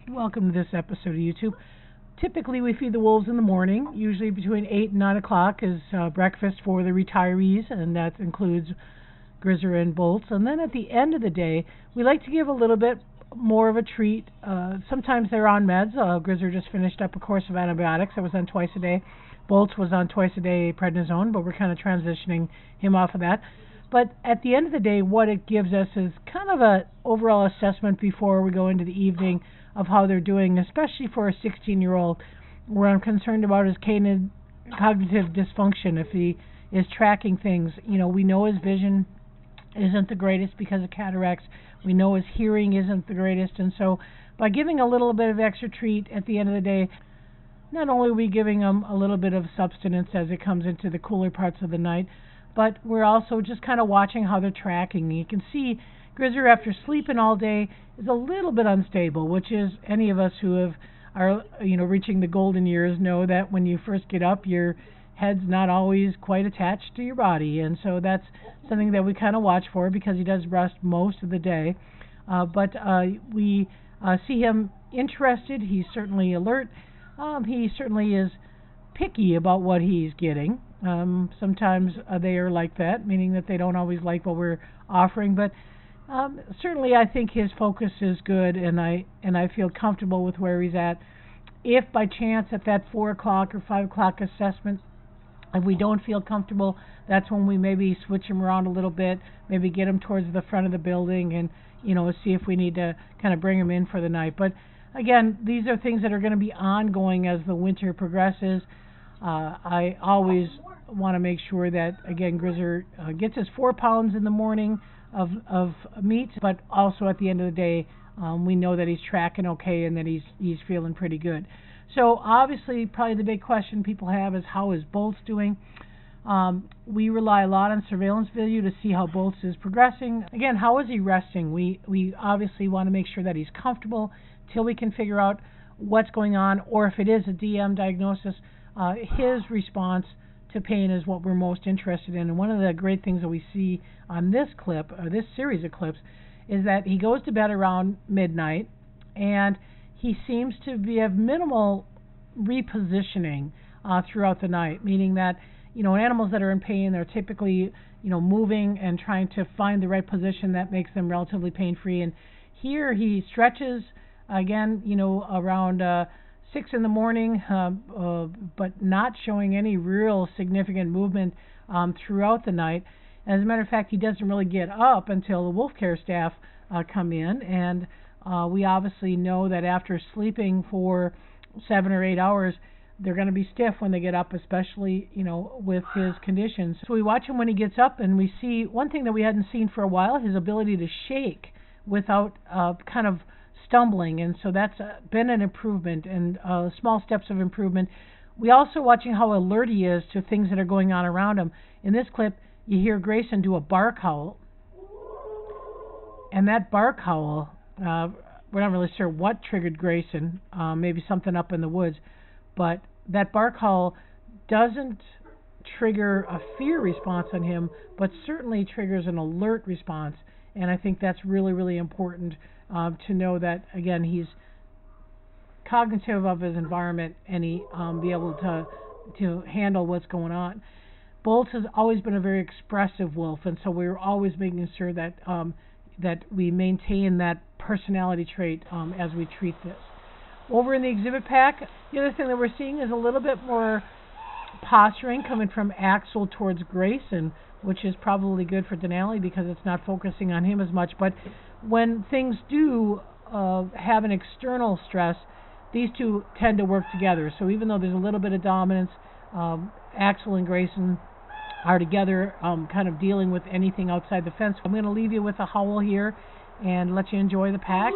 Welcome to this episode of YouTube. Typically, we feed the wolves in the morning, usually between 8 and 9 o'clock is breakfast for the retirees, and that includes Grizzer and Bolts. And then at the end of the day, we like to give a little bit more of a treat. Sometimes they're on meds. Grizzer just finished up a course of antibiotics. I was on twice a day. Bolts was on twice a day prednisone, but we're kind of transitioning him off of that. But at the end of the day, what it gives us is kind of an overall assessment before we go into the evening of how they're doing, especially for a 16-year-old, where I'm concerned about his cognitive dysfunction. If he is tracking things, we know his vision isn't the greatest because of cataracts. We know his hearing isn't the greatest, and so by giving a little bit of extra treat at the end of the day, not only are we giving him a little bit of substance as it comes into the cooler parts of the night, but we're also just kind of watching how they're tracking. You can see Grizzer, after sleeping all day, is a little bit unstable, which is any of us who are reaching the golden years know that when you first get up, your head's not always quite attached to your body, and so that's something that we kind of watch for because he does rest most of the day. But we see him interested. He's certainly alert. He certainly is picky about what he's getting. Sometimes they are like that, meaning that they don't always like what we're offering, but certainly I think his focus is good, and I feel comfortable with where he's at. If by chance at that 4 o'clock or 5 o'clock assessment, if we don't feel comfortable, that's when we maybe switch him around a little bit, maybe get him towards the front of the building and, see if we need to kind of bring him in for the night. But again, these are things that are going to be ongoing as the winter progresses. I always want to make sure that, again, Grizzer gets his 4 pounds in the morning of meat, but also at the end of the day, we know that he's tracking okay and that he's feeling pretty good. So obviously, probably the big question people have is, how is Bolts doing? We rely a lot on surveillance video to see how Bolts is progressing. Again, how is he resting? We obviously want to make sure that he's comfortable till we can figure out what's going on, or if it is a DM diagnosis, his response to pain is what we're most interested in. And one of the great things that we see on this clip, or this series of clips, is that he goes to bed around midnight, and he seems to have minimal repositioning throughout the night, meaning that, animals that are in pain, they're typically, moving and trying to find the right position that makes them relatively pain-free. And here he stretches, again, around 6 in the morning, but not showing any real significant movement throughout the night. As a matter of fact, he doesn't really get up until the wolf care staff come in, and we obviously know that after sleeping for 7 or 8 hours, they're going to be stiff when they get up, especially, with his conditions. So we watch him when he gets up, and we see one thing that we hadn't seen for a while, his ability to shake without kind of stumbling, and so that's been an improvement, and small steps of improvement. We also watching how alert he is to things that are going on around him. In this clip, you hear Grayson do a bark howl, and that bark howl, we're not really sure what triggered Grayson, maybe something up in the woods, but that bark howl doesn't trigger a fear response on him, but certainly triggers an alert response, and I think that's really, really important to know that, again, he's cognitive of his environment and he be able to handle what's going on. Bolts has always been a very expressive wolf, and so we're always making sure that that we maintain that personality trait as we treat this. Over in the exhibit pack, the other thing that we're seeing is a little bit more posturing coming from Axel towards Grayson, which is probably good for Denali because it's not focusing on him as much. But when things do have an external stress, these two tend to work together. So even though there's a little bit of dominance, Axel and Grayson are together kind of dealing with anything outside the fence. I'm going to leave you with a howl here and let you enjoy the pack.